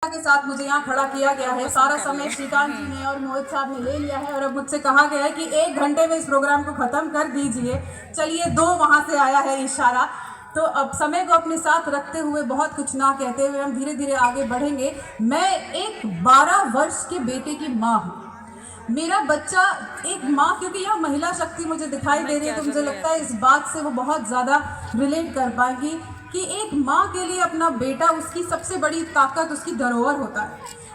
के साथ मुझे यहाँ खड़ा किया गया है। सारा समय श्रीकांत जी ने और मोहित साहब ने ले लिया है और अब मुझसे कहा गया है कि 1 घंटे में इस प्रोग्राम को ख़त्म कर दीजिए। चलिए 2 वहाँ से आया है इशारा। तो अब समय को अपने साथ रखते हुए, बहुत कुछ ना कहते हुए हम धीरे धीरे आगे बढ़ेंगे। मैं एक 12 वर्ष के बेटे की माँ हूँ। मेरा बच्चा एक माँ, क्योंकि यह महिला शक्ति मुझे दिखाई दे रही है तो मुझे लगता है इस बात से वो बहुत ज़्यादा रिलेट कर पाएंगी कि एक माँ के लिए अपना बेटा उसकी सबसे बड़ी ताकत, उसकी धरोहर होता है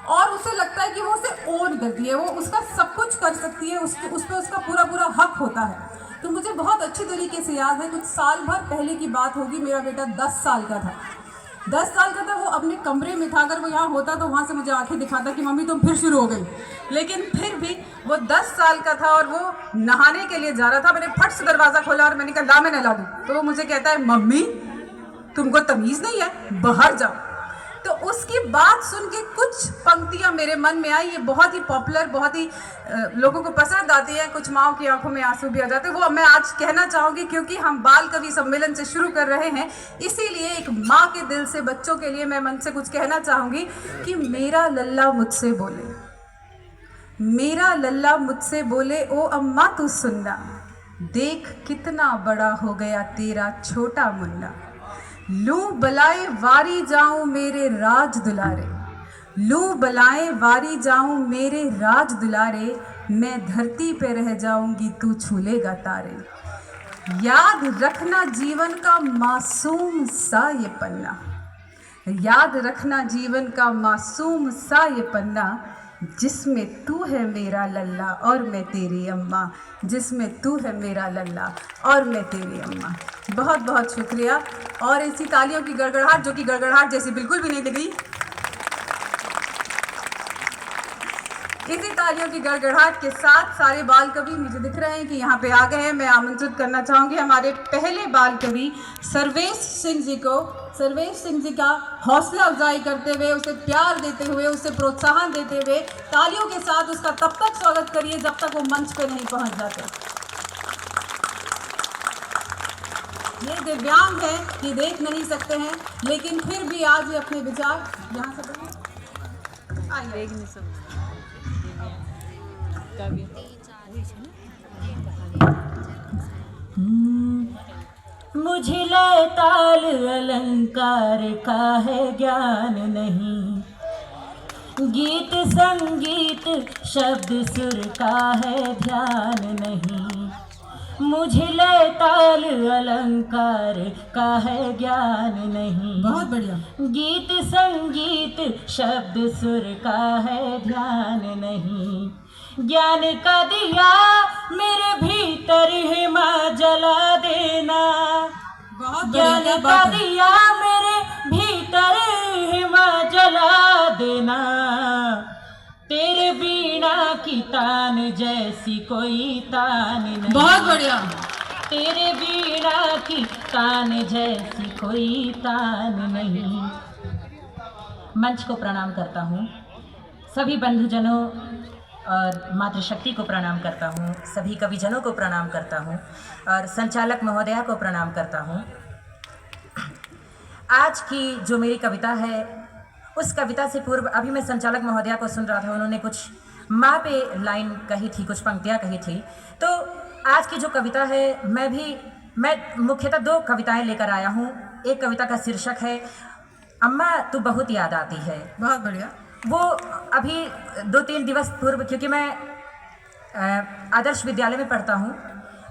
और उसे लगता है कि वो उसे ओन करती है, वो उसका सब कुछ कर सकती है, उस पर उसका पूरा पूरा हक होता है। तो मुझे बहुत अच्छी तरीके से याद है, कुछ साल भर पहले की बात होगी, मेरा बेटा 10 साल का था। 10 साल का था, वो अपने कमरे में था। अगर वो यहाँ होता तो वहाँ से मुझे आंखें दिखाता कि मम्मी तुम फिर शुरू हो गई। लेकिन फिर भी वो 10 साल का था और वो नहाने के लिए जा रहा था। मैंने फट से दरवाज़ा खोला और मैंने कहा ला मैं नहला दूँ। तो वो मुझे कहता है मम्मी तुमको तमीज़ नहीं है, बाहर जाओ। तो उसकी बात सुन के कुछ पंक्तियां मेरे मन में आई। ये बहुत ही पॉपुलर, बहुत ही लोगों को पसंद आती है। कुछ माँओं की आंखों में आंसू भी आ जाते हैं। वो मैं आज कहना चाहूँगी क्योंकि हम बाल कवि सम्मेलन से शुरू कर रहे हैं, इसीलिए एक माँ के दिल से बच्चों के लिए मैं मन से कुछ कहना चाहूँगी कि मेरा लल्ला मुझसे बोले, मेरा लल्ला मुझसे बोले, ओ अम्मा तू सुनना, देख कितना बड़ा हो गया तेरा छोटा मुन्ना। लूं बलाए वारी जाऊं मेरे राज दुलारे, लूं बलाए वारी जाऊं मेरे राज दुलारे, मैं धरती पे रह जाऊंगी तू छूलेगा तारे। याद रखना जीवन का मासूम सा ये पन्ना, याद रखना जीवन का मासूम सा ये पन्ना, जिसमें तू है मेरा लल्ला और मैं तेरी अम्मा, जिसमें तू है मेरा लल्ला और मैं तेरी अम्मा। बहुत बहुत शुक्रिया। और इसी तालियों की गड़गड़ाहट, जो कि गड़गड़ाहट जैसी बिल्कुल भी नहीं लगी, इसी तालियों की गड़गड़ाहट के साथ सारे बाल कवि मुझे दिख रहे हैं कि यहाँ पे आ गए हैं। मैं आमंत्रित करना चाहूँगी हमारे पहले बाल कवि सर्वेश सिंह जी को। सर्वेश सिंह जी का हौसला अफजाई करते हुए, उसे प्यार देते हुए, उसे प्रोत्साहन देते हुए तालियों के साथ उसका तब तक स्वागत करिए जब तक वो मंच पे नहीं पहुँच जाते। ये दिव्यांग है, ये देख नहीं सकते हैं, लेकिन फिर भी आज ये अपने विचार यहाँ से आइए। मुझे लय ताल अलंकार का है ज्ञान नहीं, गीत संगीत शब्द सुर का है ध्यान नहीं। मुझे लय ताल अलंकार का है ज्ञान नहीं, बहुत बढ़िया। गीत संगीत शब्द सुर का है ध्यान नहीं। ज्ञान का दिया मेरे भीतर हिमा जला देना, ज्ञान का दिया मेरे भीतर हिमा जला देना। तेरे बीणा की तान जैसी कोई तान नहीं, बहुत बढ़िया। तेरे बीणा की तान जैसी कोई तान नहीं। मंच को प्रणाम करता हूँ, सभी बंधुजनों और मातृशक्ति को प्रणाम करता हूँ, सभी कविजनों को प्रणाम करता हूँ और संचालक महोदया को प्रणाम करता हूँ। आज की जो मेरी कविता है, उस कविता से पूर्व अभी मैं संचालक महोदया को सुन रहा था, उन्होंने कुछ माँ पे लाइन कही थी, कुछ पंक्तियाँ कही थी। तो आज की जो कविता है, मैं मुख्यतः 2 कविताएं लेकर आया हूँ। एक कविता का शीर्षक है अम्मा तू बहुत याद आती है। बहुत बढ़िया। वो अभी 2-3 दिवस पूर्व, क्योंकि मैं आदर्श विद्यालय में पढ़ता हूँ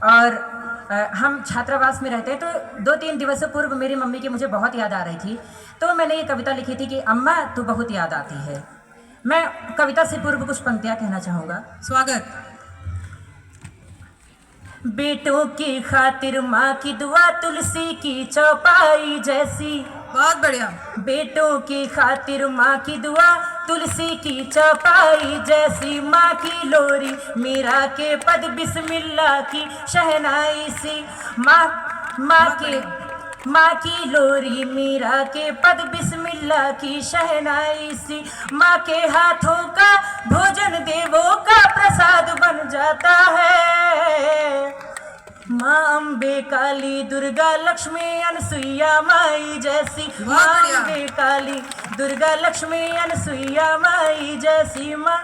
और हम छात्रावास में रहते हैं, तो 2-3 दिवसों पूर्व मेरी मम्मी की मुझे बहुत याद आ रही थी। तो मैंने ये कविता लिखी थी कि अम्मा तू बहुत याद आती है। मैं कविता से पूर्व कुछ पंक्तियाँ कहना चाहूँगा। स्वागत। बेटों की खातिर माँ की दुआ तुलसी की चौपाई जैसी, बहुत बढ़िया। बेटों की खातिर माँ की दुआ तुलसी की चौपाई जैसी, माँ की लोरी मीरा के पद बिस्मिल्लाह की शहनाई सी। माँ की लोरी मीरा के पद बिस्मिल्लाह की शहनाई सी। माँ के हाथों का भोजन देवों का प्रसाद बन जाता है। माँ अम्बे काली दुर्गा लक्ष्मी अनसुईया माई जैसी, माँ बहुत बढ़िया। अम्बे काली दुर्गा लक्ष्मी अनसुईया माई जैसी माँ।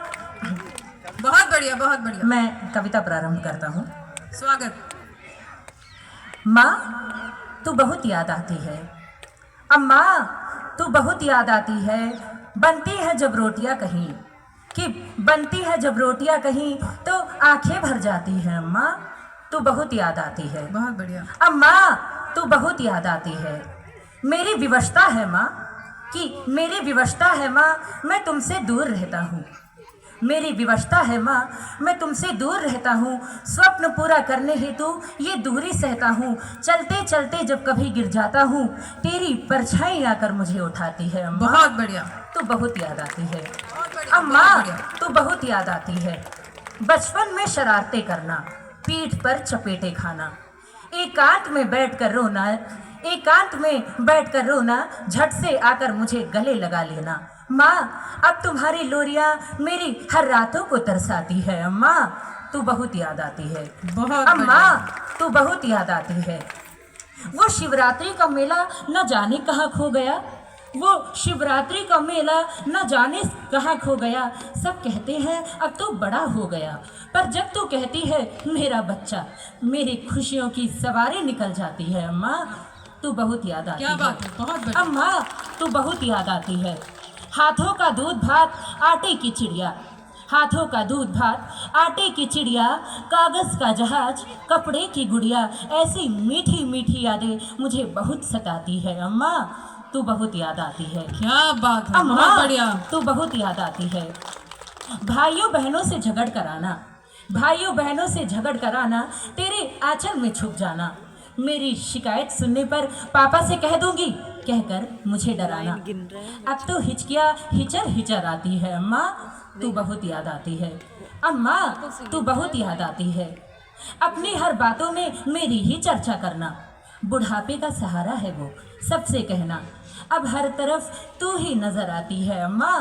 बहुत बढ़िया, बहुत बढ़िया। मैं कविता प्रारंभ करता हूँ। स्वागत। माँ तू बहुत याद आती है, अम्मा तू बहुत याद आती है, बनती है जब रोटियां कहीं, कि बनती है जब रोटियां कहीं तो आंखें भर जाती हैं। अम्मा तू बहुत याद आती है, बहुत बढ़िया। अम्मा तू बहुत याद आती है। मेरी विवशता है माँ, कि मेरी विवशता है माँ, मैं तुमसे दूर रहता हूँ। मेरी विवशता है माँ, मैं तुमसे दूर रहता हूँ। स्वप्न पूरा करने हेतु ये दूरी सहता हूँ। चलते चलते जब कभी गिर जाता हूँ, तेरी परछाई आकर मुझे उठाती है। अम्मा बहुत बढ़िया। तू बहुत याद आती है, बहुत बढ़िया, अम्मा बहुत बढ़िया। तू बहुत याद आती है। बचपन में शरारतें करना, पीठ पर चपेटे खाना, एकांत में बैठकर रोना, एकांत में बैठकर रोना, झट से आकर मुझे गले लगा लेना। माँ अब तुम्हारी लोरियां मेरी हर रातों को तरसाती है। अम्मा तू बहुत याद आती है, बहुत अम्मा बढ़िया। तू बहुत याद आती है। वो शिवरात्रि का मेला न जाने कहाँ खो गया, वो शिवरात्रि का मेला न जाने कहाँ खो गया। सब कहते हैं अब तो बड़ा हो गया, पर जब तू कहती है मेरा बच्चा, मेरी खुशियों की सवारी निकल जाती है। अम्मा तू बहुत याद आती क्या है, बात है, बहुत बढ़िया। अम्मा तू बहुत याद आती है। हाथों का दूध भात आटे की चिड़िया, हाथों का दूध भात आटे की चिड़िया, कागज का जहाज कपड़े की गुड़िया, ऐसी मीठी मीठी यादें मुझे बहुत सताती है। अम्मा तू बहुत याद आती है, क्या बात है, अम्मा बहुत बढ़िया। तू बहुत याद आती है। भाइयों बहनों से झगड़ कर आना, भाइयों बहनों से झगड़ कर आना, तेरे आंचल में छुप जाना, मेरी शिकायत सुनने पर पापा से कह दूंगी कहकर मुझे डराना। अब तो हिचकियाँ हिचर हिचर आती है। अम्मा तू बहुत याद आती है, अम्मा तू बहुत याद आती है। अपनी हर बातों में मेरी ही चर्चा करना, बुढ़ापे का सहारा है वो सबसे कहना, अब हर तरफ तू ही नजर आती है। अम्मा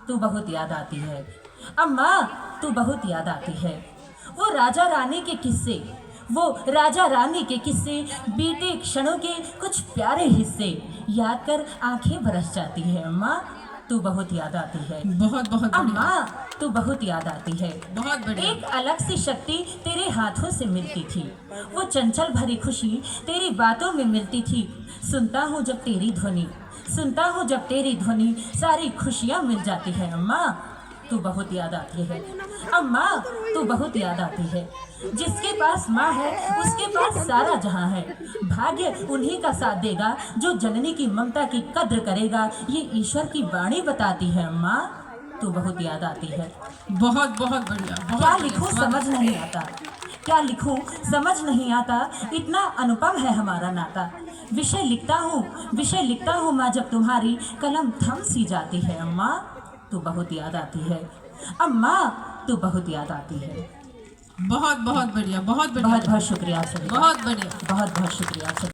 तू बहुत याद आती है, अम्मा तू बहुत याद आती है। वो राजा रानी के किस्से, वो राजा रानी के किस्से, बीते क्षणों के कुछ प्यारे हिस्से याद कर आंखें बरस जाती है। अम्मा तू बहुत याद आती है, बहुत बहुत बढ़िया। अम्मा तू बहुत याद आती है। बहुत बढ़िया। एक अलग सी शक्ति तेरे हाथों से मिलती थी, वो चंचल भरी खुशी तेरी बातों में मिलती थी। सुनता हूँ जब तेरी ध्वनि, सुनता हूँ जब तेरी ध्वनि, सारी खुशियाँ मिल जाती है। अम्मा तू बहुत याद आती है, अम्मा तू बहुत याद आती है। जिसके पास माँ है उसके पास सारा जहाँ है, भाग्य उन्हीं का साथ देगा जो जननी की ममता की कद्र करेगा, ये ईश्वर की वाणी बताती है। अम्मा तू बहुत याद आती है। बहुत बहुत बढ़िया। क्या बहुत लिखूं बढ़िया। समझ नहीं आता, क्या लिखूं समझ नहीं आता, इतना अनुपम है हमारा नाता। विषय लिखता हूँ माँ जब तुम्हारी कलम थम सी जाती है। अम्मा तू बहुत याद आती है, अम्मा तू बहुत याद आती है। बहुत बहुत बढ़िया, बहुत बढ़िया। बहुत बहुत शुक्रिया आप सभी का। बहुत बढ़िया। बहुत बहुत शुक्रिया आप सभी।